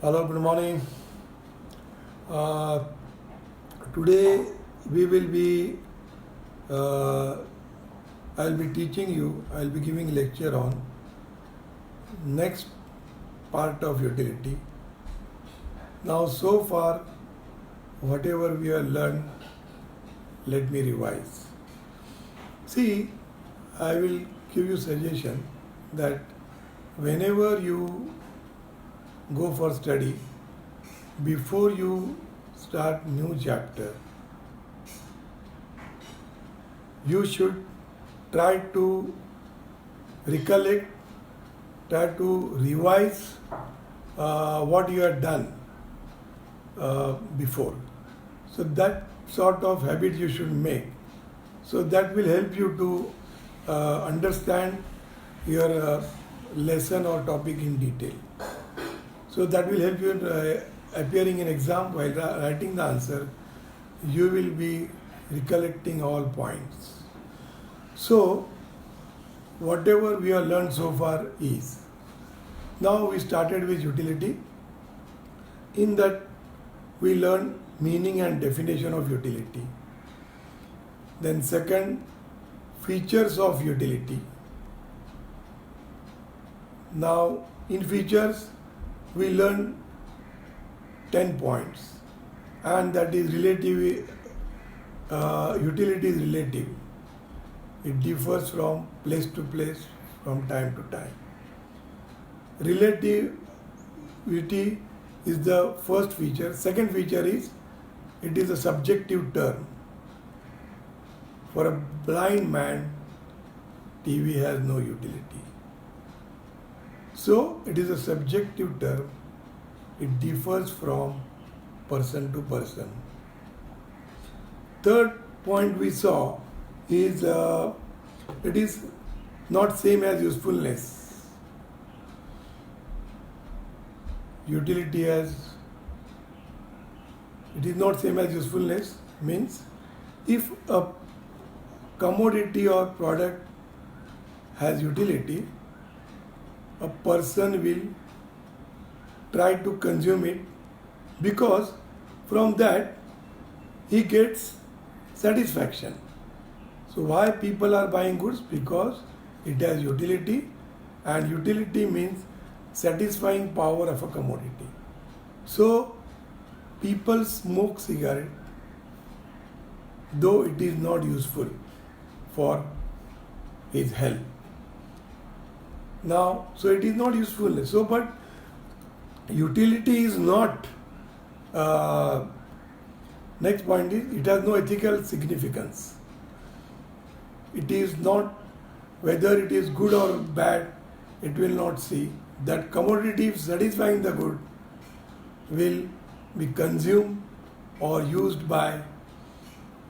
Hello, good morning. Uh, Today we will be, I'll be teaching you, I'll be giving lecture on next part of utility. Now, so far, whatever we have learned, let me revise. See, I will give you suggestion that whenever you go for study, before you start new chapter, you should try to recollect, try to revise what you have done before. So that sort of habit you should make. So that will help you to understand your lesson or topic in detail. So that will help you in appearing in exam while writing the answer. You will be recollecting all points. So whatever we have learned so far is. Now we started with utility. In that we learned meaning and definition of utility. Then second, features of utility. Now in features we learn 10 points, and that is relative. Utility is relative. It differs from place to place, from time to time. Relativity is the first feature. Second feature is it is a subjective term. For a blind man, TV has no utility. So it is a subjective term. It differs from person to person. Third point we saw is it is not same as usefulness. Utility as it is not same as usefulness means if a commodity or product has utility, a person will try to consume it because from that he gets satisfaction. So why people are buying goods? Because it has utility, and utility means satisfying power of a commodity. So people smoke cigarette though it is not useful for his health. Now, so it is not useful. So, but utility is not. Next point is it has no ethical significance. It is not whether it is good or bad. It will not see that commodity satisfying the good will be consumed or used by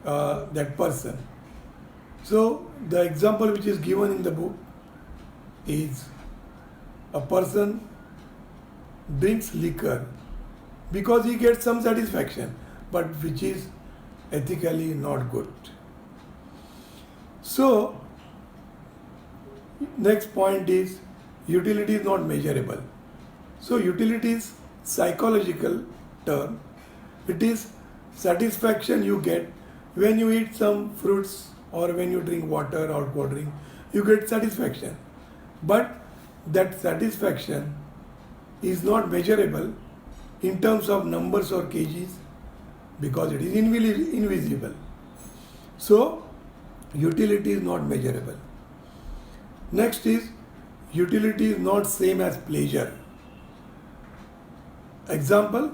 that person. So the example which is given in the book is a person drinks liquor because he gets some satisfaction, but which is ethically not good. So next point is utility is not measurable. So utility is psychological term. It is satisfaction you get when you eat some fruits or when you drink water or cold drink, you get satisfaction. But that satisfaction is not measurable in terms of numbers or kgs because it is invisible. So utility is not measurable. Next is utility is not same as pleasure. Example,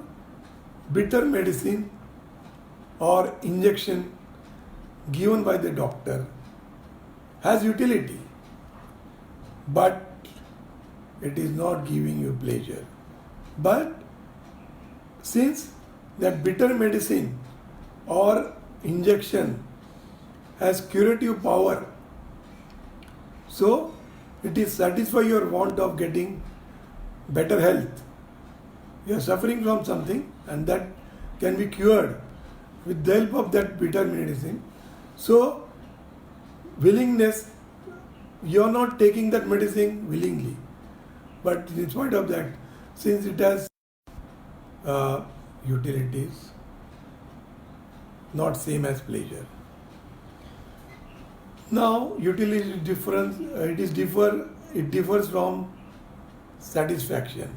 bitter medicine or injection given by the doctor has utility, but it is not giving you pleasure. But since that bitter medicine or injection has curative power, so it is satisfy your want of getting better health. You are suffering from something and that can be cured with the help of that bitter medicine. So willingness, you are not taking that medicine willingly, but in spite of that, since it has uh, utilities, not same as pleasure. Now, utility difference it differs from satisfaction.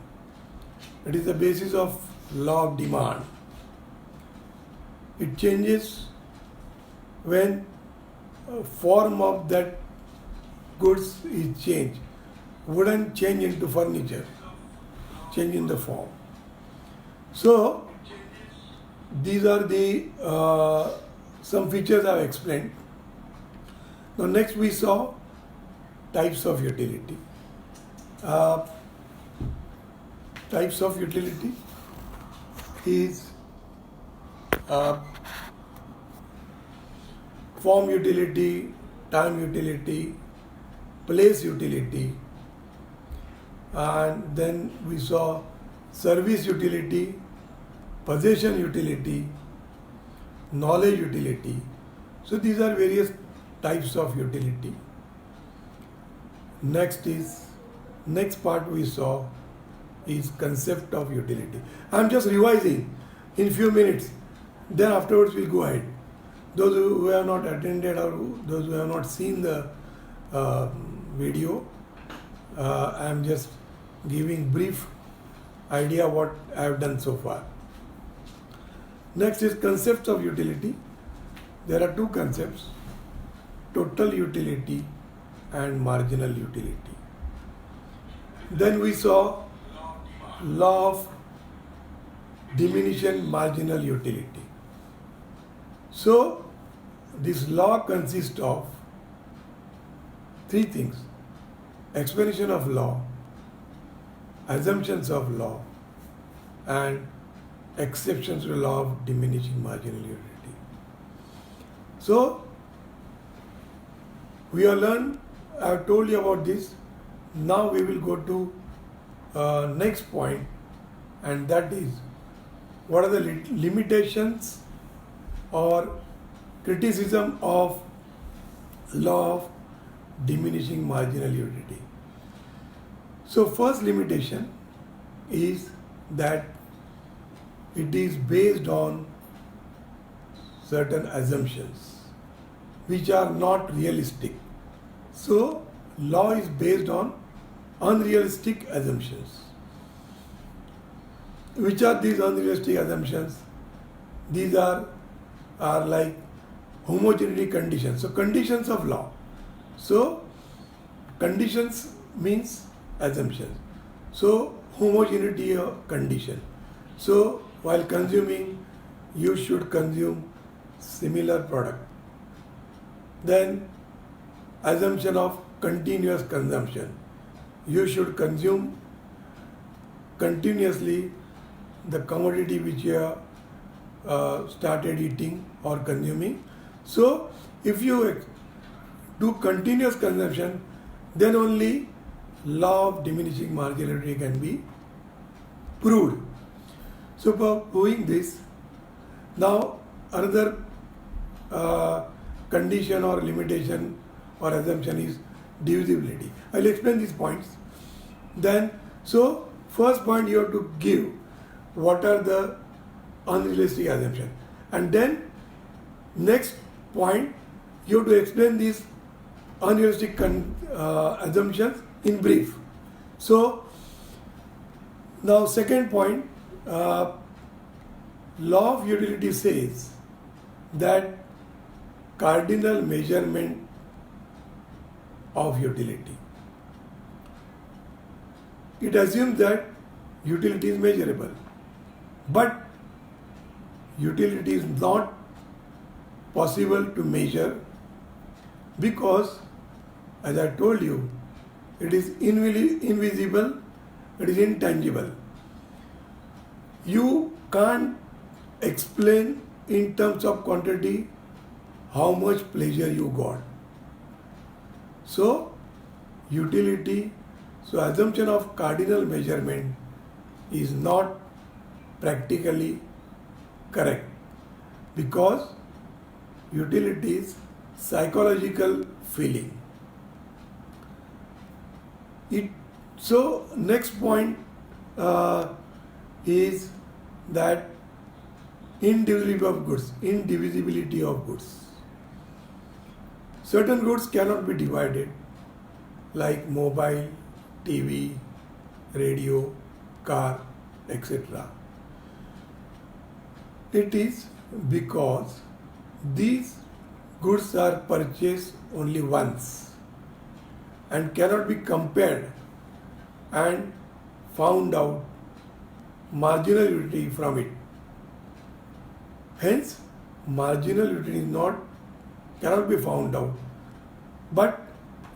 It is the basis of law of demand. It changes when form of that goods is changed. Wouldn't change into furniture, change in the form. So these are the some features I have explained. Now next we saw types of utility. Uh, Types of utility is form utility, time utility, place utility, and then we saw service utility, possession utility, knowledge utility. So these are various types of utility. Next part we saw is concept of utility. I am just revising in few minutes. Then afterwards we'll go ahead. Those who have not attended or those who have not seen the video, I am just giving brief idea what I have done so far. Next is concepts of utility. There are two concepts: total utility and marginal utility. Then we saw law of diminution marginal utility. So this law consists of three things: explanation of law, assumptions of law, and exceptions to the law of diminishing marginal utility. So we have learned, I have told you about this. Now we will go to next point, and that is what are the limitations or criticism of law of diminishing marginal utility. So first limitation is that it is based on certain assumptions which are not realistic. So law is based on unrealistic assumptions. Which are these unrealistic assumptions? These are like homogeneity conditions. So conditions of law. So conditions means assumptions. So homogeneity of condition. So while consuming, you should consume similar product. Then assumption of continuous consumption. You should consume continuously the commodity which you have started eating or consuming. So if you do continuous consumption, then only law of diminishing marginality can be proved. So for proving this, now another condition or limitation or assumption is divisibility. I will explain these points. Then, so first point you have to give what are the unrealistic assumptions, and then next point you have to explain these unrealistic assumptions in brief. So now second point, law of utility says that cardinal measurement of utility. It assumes that utility is measurable, but utility is not possible to measure because, as I told you, it is invisible, it is intangible. You can't explain in terms of quantity how much pleasure you got. So, utility, so assumption of cardinal measurement is not practically correct because utility is psychological feeling. So next point is that indivisibility of goods. Certain goods cannot be divided, like mobile, TV, radio, car, etc. It is because these goods are purchased only once and cannot be compared and found out marginal utility from it. Hence, marginal utility cannot be found out. But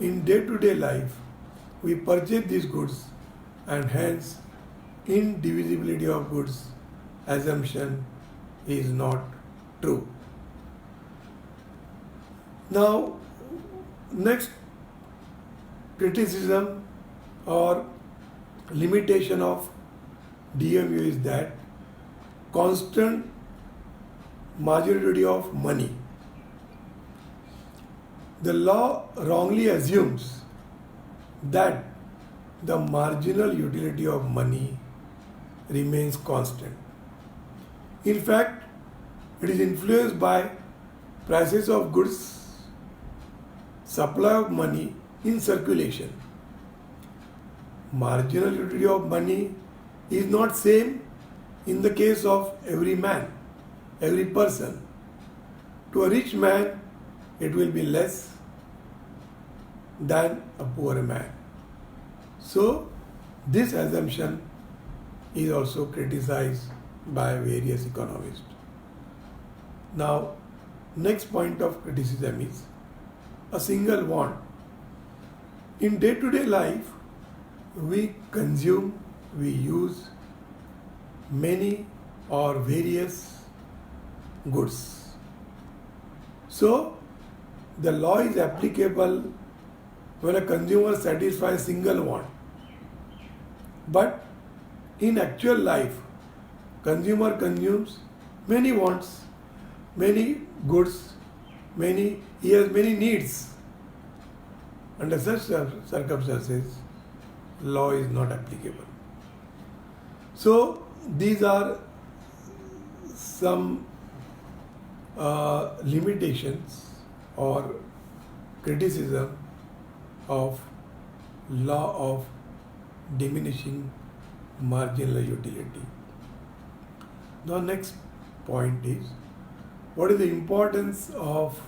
in day-to-day life, we purchase these goods, and hence indivisibility of goods assumption is not true. Now, next criticism or limitation of DMU is that constant marginality of money. The law wrongly assumes that the marginal utility of money remains constant. In fact, it is influenced by prices of goods, supply of money in circulation. Marginal utility of money is not same in the case of every man, every person. To a rich man, it will be less than a poor man. So, this assumption is also criticized by various economists. Now, next point of criticism is a single want. In day-to-day life, we consume, we use many or various goods. So, the law is applicable when a consumer satisfies single want. But in actual life, consumer consumes many wants, many goods, he has many needs. Under such circumstances, law is not applicable. So, these are some limitations or criticism of law of diminishing marginal utility. The next point is, what is the importance of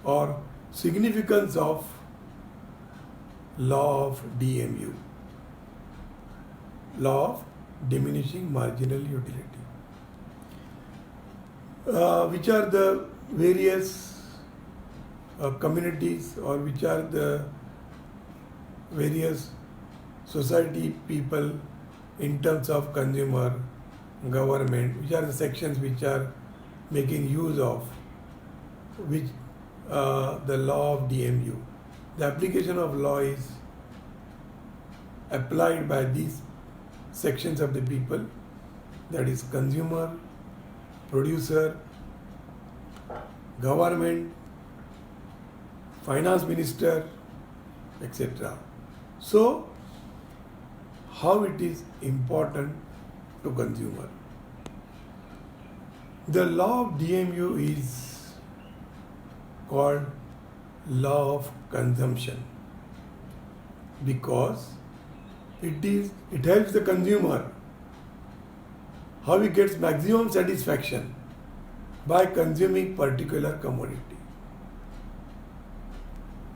or significance of law of DMU, law of diminishing marginal utility? Which are the various communities, or which are the various society people in terms of consumer, government, which are the sections which are making use of which the law of DMU. The application of law is applied by these sections of the people, that is consumer, producer, government, finance minister, etc. So, how it is important to consumer? The law of DMU is called law of consumption because it helps the consumer how he gets maximum satisfaction by consuming particular commodity.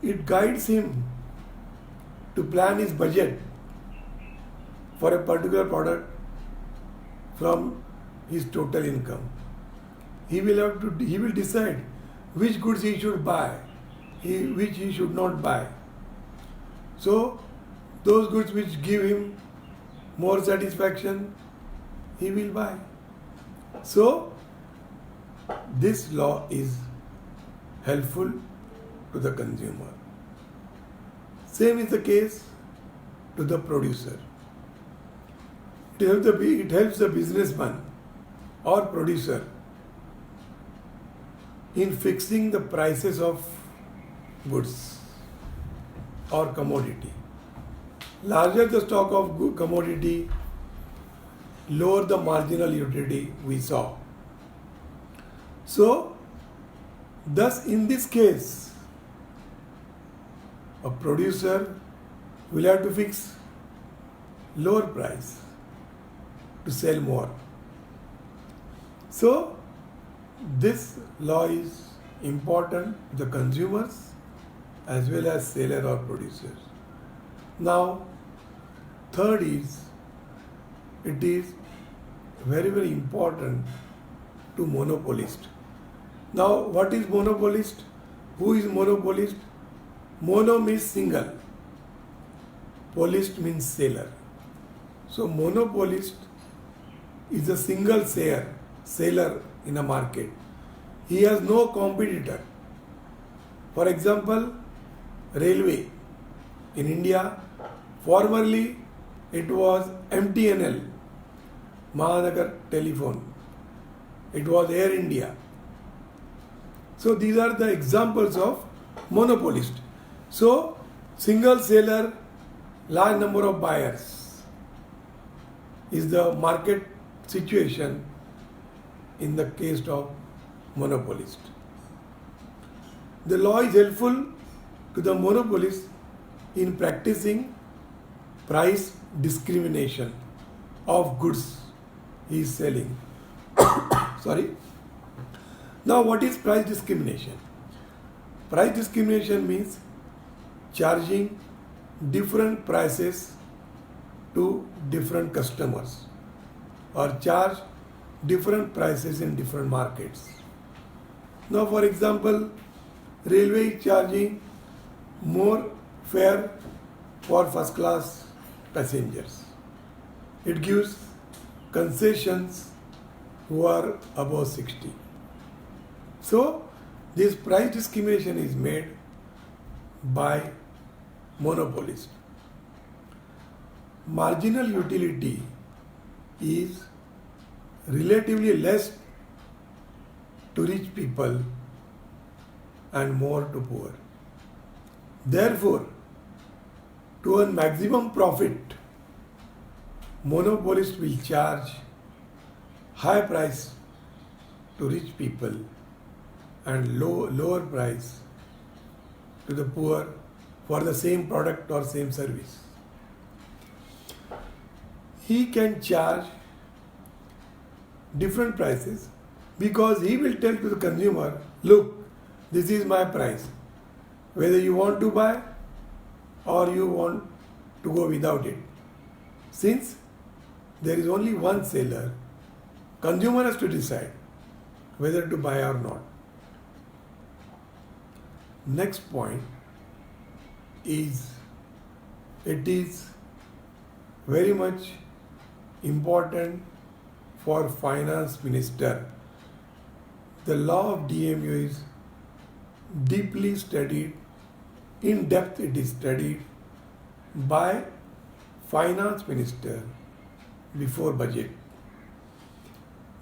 It guides him to plan his budget for a particular product from his total income. He will decide which goods he should buy, which he should not buy. So, those goods which give him more satisfaction, he will buy. So, this law is helpful to the consumer. Same is the case to the producer. It helps the businessman or producer in fixing the prices of goods or commodity. Larger the stock of commodity, lower the marginal utility we saw. So, thus in this case, a producer will have to fix lower price to sell more. So, this law is important to the consumers as well as seller or producers. Now, third is, it is very, very important to monopolist. Now, what is monopolist? Who is monopolist? Mono means single. Polist means seller. So, monopolist is a single seller in a market. He has no competitor. For example, railway in India, formerly it was MTNL, Mahanagar Telephone. It was Air India. So these are the examples of monopolist. So single seller, large number of buyers is the market situation in the case of monopolist. The law is helpful to the monopolist in practicing price discrimination of goods he is selling. Sorry. Now, what is price discrimination? Price discrimination means charging different prices to different customers or charge different prices in different markets. Now, for example, railway is charging more fare for first class passengers. It gives concessions who are above 60. So, this price discrimination is made by monopolist. Marginal utility is relatively less to rich people and more to poor. Therefore, to earn maximum profit, monopolist will charge high price to rich people and lower price to the poor for the same product or same service. He can charge different prices because he will tell to the consumer, look, this is my price. Whether you want to buy or you want to go without it. Since there is only one seller, consumer has to decide whether to buy or not. Next point is, it is very much important for finance minister. The law of DMU is deeply studied, in depth it is studied by finance minister before budget.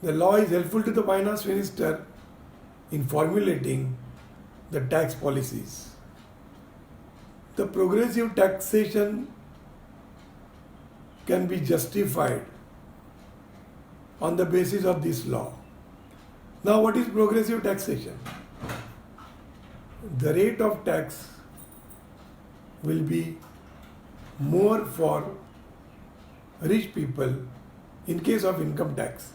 The law is helpful to the finance minister in formulating the tax policies. The progressive taxation can be justified on the basis of this law. Now, what is progressive taxation? The rate of tax will be more for rich people in case of income tax.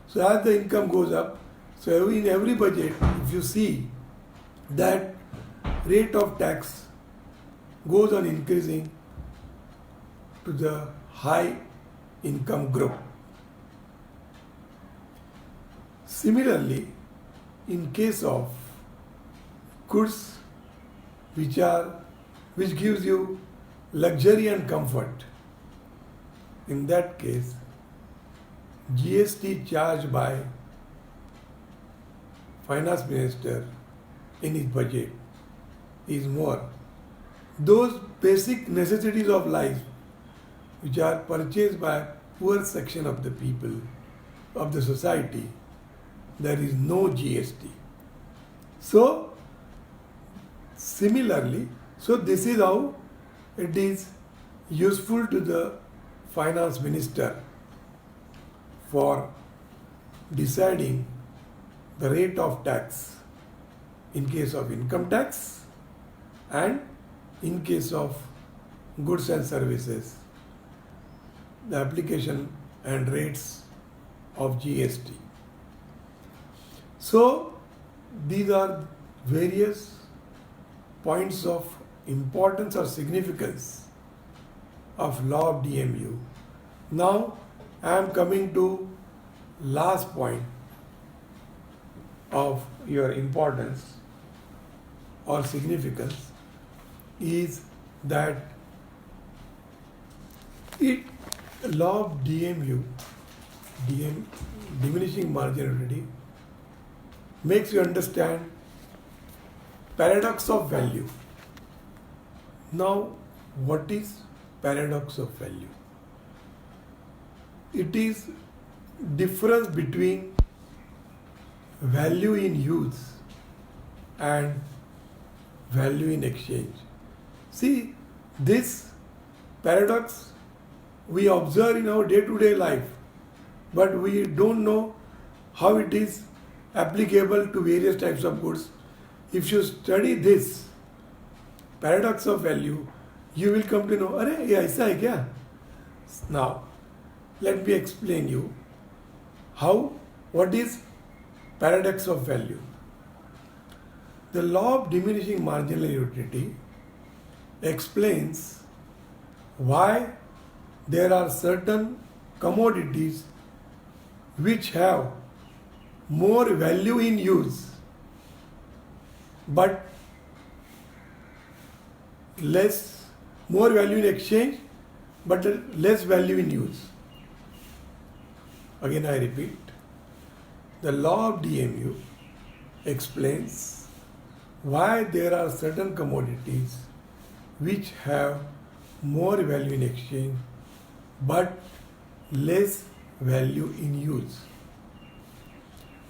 So as the income goes up, so in every budget, if you see that rate of tax goes on increasing to the high income group. Similarly, in case of goods which gives you luxury and comfort, in that case, GST charged by finance minister in his budget is more. Those basic necessities of life which are purchased by poor section of the people, of the society, there is no GST. So, similarly, so this is how it is useful to the finance minister for deciding the rate of tax in case of income tax and in case of goods and services, the application and rates of GST. So these are various points of importance or significance of law of DMU. Now I am coming to last point of your importance or significance is that law of DMU, diminishing marginality, makes you understand paradox of value. Now, what is paradox of value? It is difference between value in use and value in exchange. See, this paradox we observe in our day-to-day life, but we don't know how it is applicable to various types of goods. If you study this paradox of value, you will come to know, अरे ये ऐसा है क्या? Now, let me explain you what is paradox of value. The law of diminishing marginal utility explains why there are certain commodities which have more value in use but more value in exchange but less value in use. Again I repeat, the law of DMU explains why there are certain commodities which have more value in exchange but less value in use.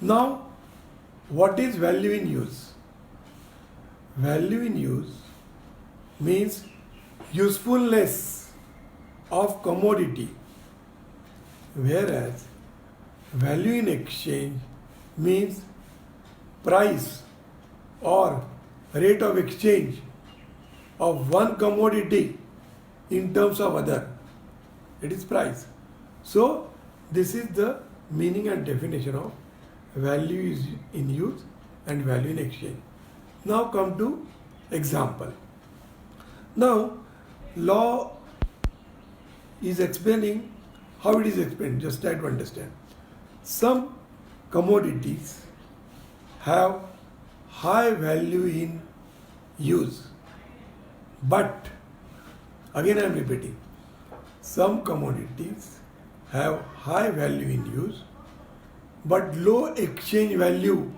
Now, what is value in use? Value in use means usefulness of commodity, whereas value in exchange means price or rate of exchange of one commodity in terms of other. It is price. So this is the meaning and definition of value is in use and value in exchange. Now come to example. Now law is explaining how it is explained. Just try to understand. Some commodities have high value in use, but again I am repeating, some commodities have high value in use but low exchange value,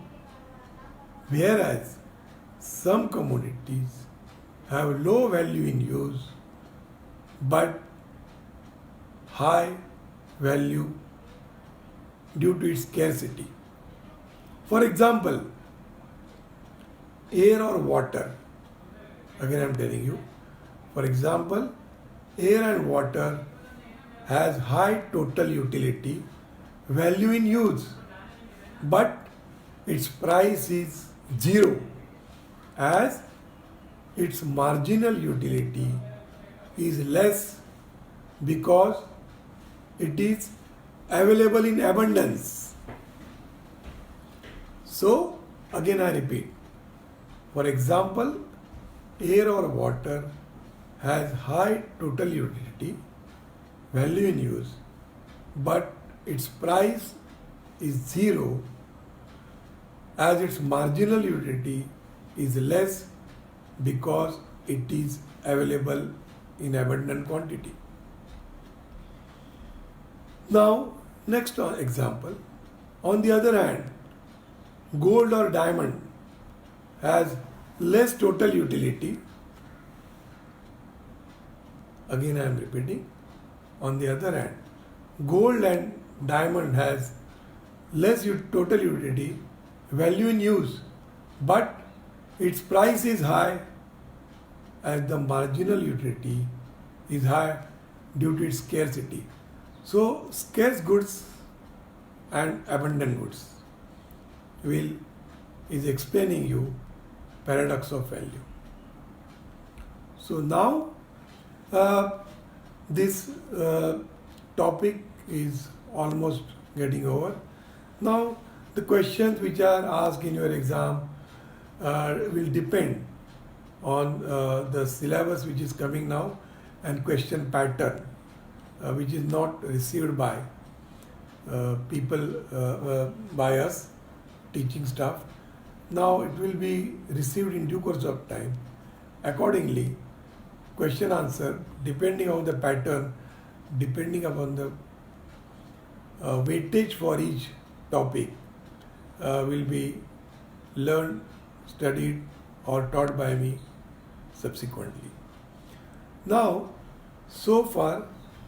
whereas some commodities have low value in use but high value due to its scarcity. For example, air or water. Again I am telling you, for example, air and water has high total utility, value in use, but its price is zero, as its marginal utility is less because it is available in abundance. So again I repeat, for example, air or water has high total utility, value in use, but its price is zero as its marginal utility is less because it is available in abundant quantity. Now, next example. On the other hand, gold or diamond has less total utility. Again I am repeating. On the other hand, gold and diamond has less total utility, value in use, but its price is high as the marginal utility is high due to its scarcity. So scarce goods and abundant goods is explaining you paradox of value. So now this topic is almost getting over. Now the questions which are asked in your exam will depend on the syllabus which is coming now and question pattern which is not received by people, by us teaching staff. Now it will be received in due course of time. Accordingly, question answer depending on the pattern, depending upon the weightage for each topic will be learned, studied or taught by me subsequently. Now, so far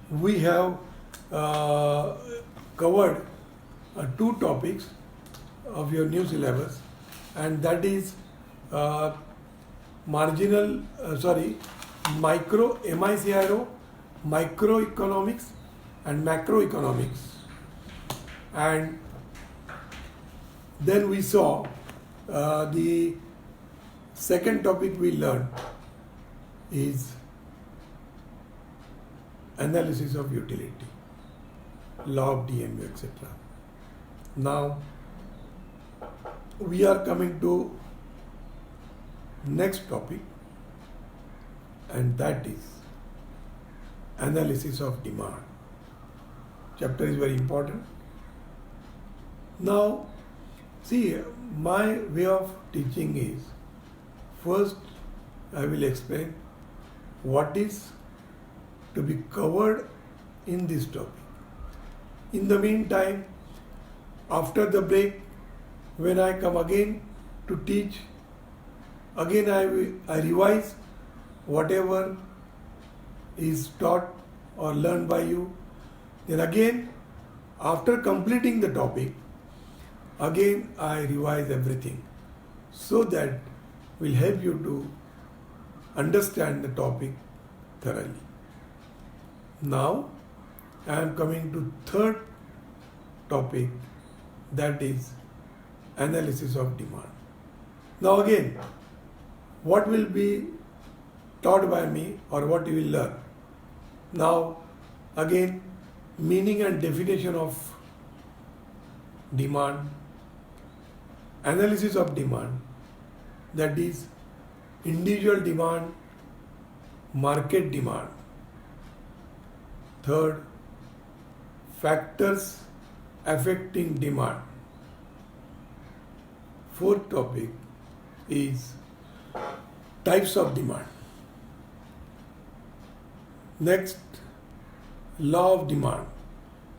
we have covered 2 topics of your new syllabus, and that is MICRO, microeconomics and macroeconomics. And then we saw the second topic we learned is analysis of utility, law of DMU, etc. Now we are coming to next topic, and that is analysis of demand. Chapter is very important. Now see, my way of teaching is, first I will explain what is to be covered in this topic. In the meantime, after the break, when I come again to teach, again I revise whatever is taught or learned by you. Then again, after completing the topic, again I revise everything, so that will help you to understand the topic thoroughly. Now I am coming to third topic, that is analysis of demand. Now again, what will be taught by me or what you will learn? Now again, meaning and definition of demand, analysis of demand, that is individual demand, market demand. Third, factors affecting demand. Fourth topic is types of demand. Next, law of demand.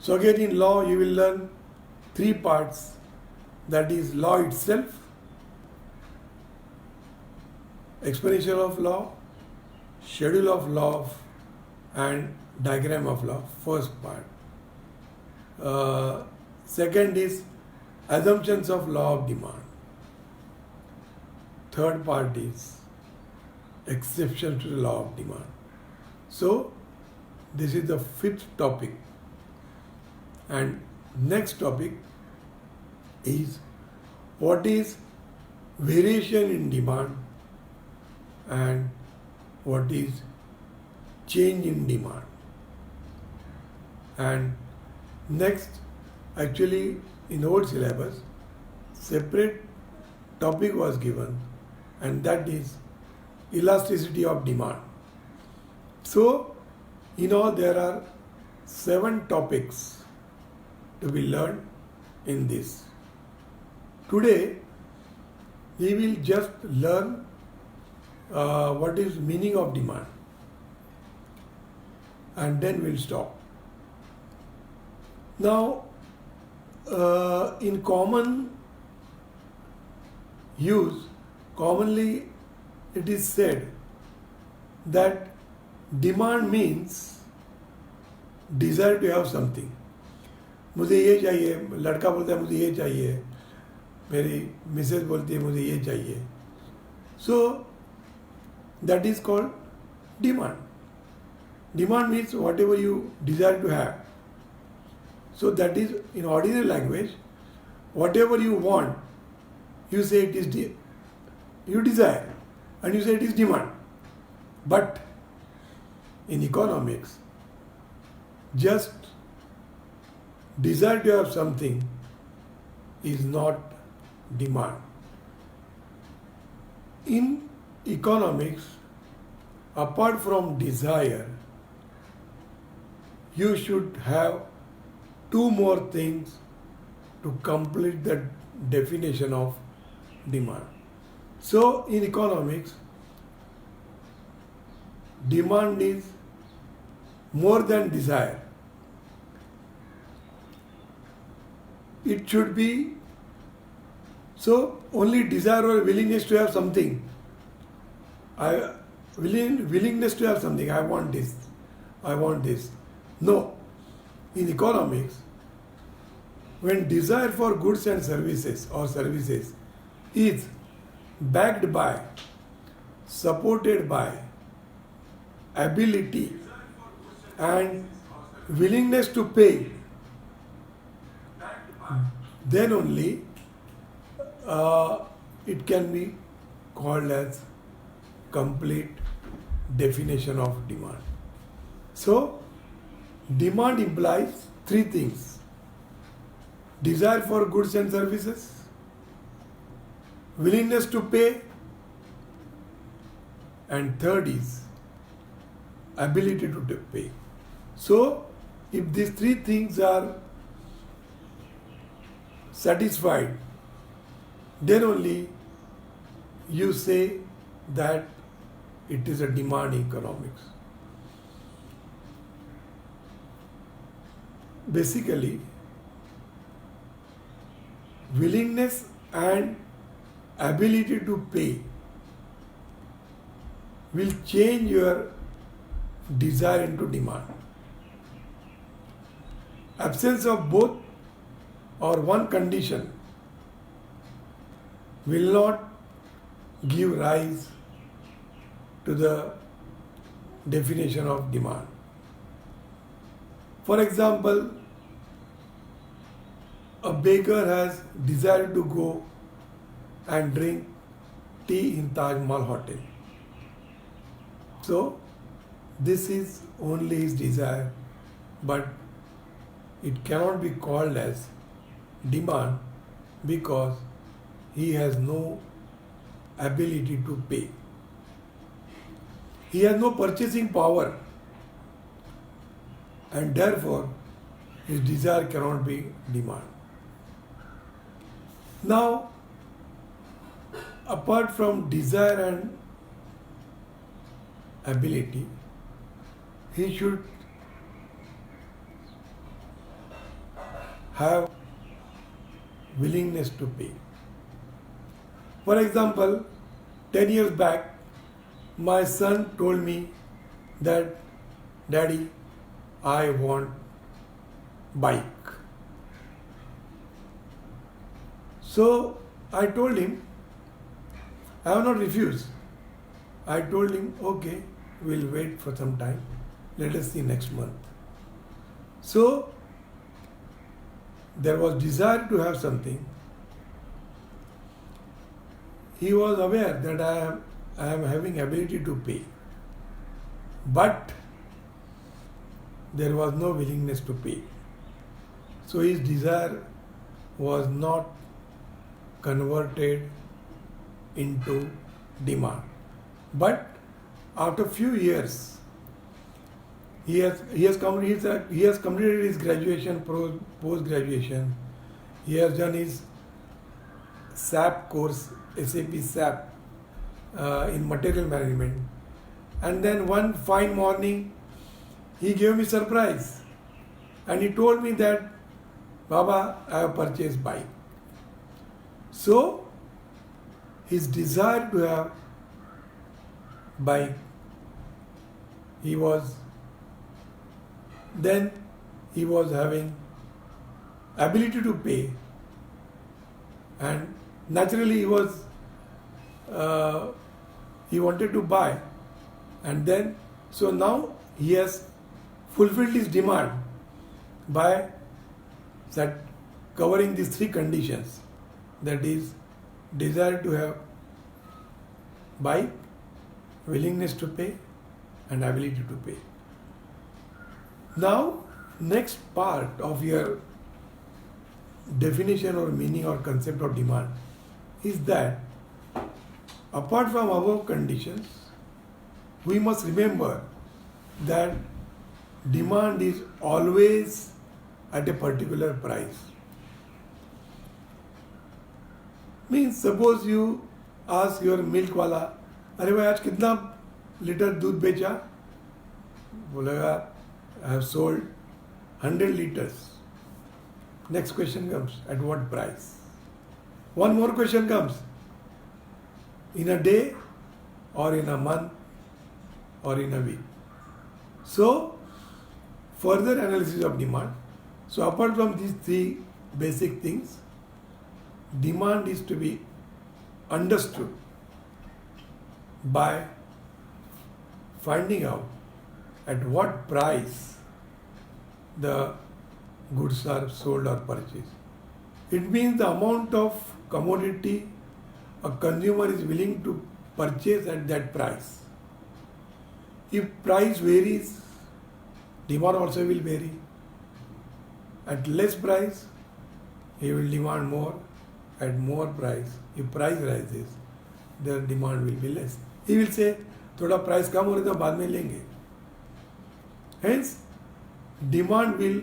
So again in law you will learn 3 parts, that is law itself, explanation of law, schedule of law, and diagram of law, first part. Second is assumptions of law of demand. Third part is exceptions to the law of demand. So this is the 5th topic. And next topic is what is variation in demand and what is change in demand. And next, actually in old syllabus, separate topic was given, and that is elasticity of demand. So, there are 7 topics to be learned in this. Today, we will just learn what is meaning of demand, and then we'll stop. Now, in common use, commonly it is said that demand means desire to have something. मुझे ये चाहिए, लड़का बोलता है मुझे ये चाहिए, मेरी मिसेज बोलती है मुझे ये चाहिए. So that is called demand. Demand means whatever you desire to have. So that is in ordinary language, whatever you want, you say it is you desire, and you say it is demand. But in economics, just desire to have something is not demand. In economics, apart from desire, you should have two more things to complete the definition of demand. So in economics, demand is more than desire. It should be so only desire or willingness to have something. Willingness to have something. I want this. I want this. No. In economics, when desire for goods and services or services is backed by, supported by ability and willingness to pay, then only it can be called as complete definition of demand. So, demand implies three things: desire for goods and services, willingness to pay, and third is ability to pay. So, if these three things are satisfied, then only you say that it is a demand economics. Basically, willingness and ability to pay will change your desire into demand. Absence of both or one condition will not give rise to the definition of demand. For example, a baker has desire to go and drink tea in Taj Mahal Hotel. So, this is only his desire, but it cannot be called as demand because he has no ability to pay. He has no purchasing power, and therefore his desire cannot be demand. Now, apart from desire and ability, he should have willingness to pay. For example, 10 years back, my son told me that, "Daddy, I want bike." So I told him, I have not refused. I told him, okay, we'll wait for some time. Let us see next month. So there was desire to have something. He was aware that I am having ability to pay. But there was no willingness to pay. So his desire was not converted into demand. But after few years, he has completed his graduation, post graduation. He has done his SAP course, SAP SAP in material management. And then one fine morning, he gave me surprise, and he told me that, "Baba, I have purchased bike." So his desire to have bike, he was having ability to pay, and naturally he wanted to buy, and then so now he has fulfilled his demand by that covering these three conditions, that is desire to have bike, willingness to pay, and ability to pay. Now, next part of your definition or meaning or concept of demand is that apart from above conditions, we must remember that demand is always at a particular price. Means suppose you ask your milk wala, अरे भाई आज कितना litre दूध बेचा? बोलेगा I have sold 100 liters. Next question comes, at what price? One more question comes, in a day or in a month or in a week. So, further analysis of demand. So, apart from these three basic things, demand is to be understood by finding out at what price the goods are sold or purchased. It means the amount of commodity a consumer is willing to purchase at that price. If price varies, demand also will vary. At less price, he will demand more. At more price, if price rises, the demand will be less. He will say, थोड़ा price कम हो रहा है तो बाद में लेंगे. Hence, demand will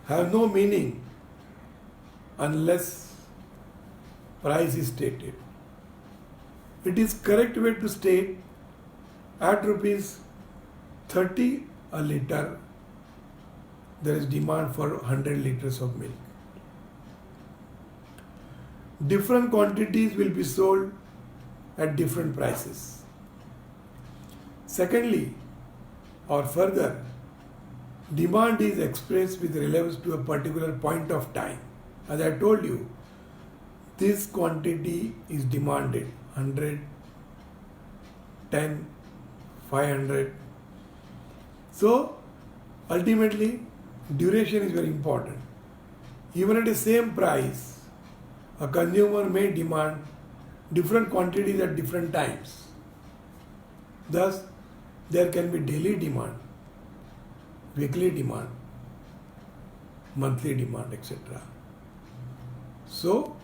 have no meaning unless price is stated. It is correct way to state at rupees 30 a liter, there is demand for 100 liters of milk. Different quantities will be sold at different prices. Secondly, or further, demand is expressed with relevance to a particular point of time. As I told you, this quantity is demanded 100, 10, 500. So, ultimately, duration is very important. Even at the same price, a consumer may demand different quantities at different times. Thus, there can be daily demand, weekly demand, monthly demand, etc. So,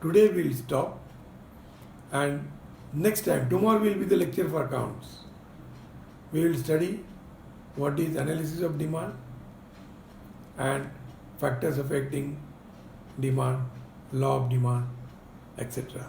today we'll stop, and next time, tomorrow will be the lecture for accounts. We will study what is analysis of demand and factors affecting demand, law of demand, etc.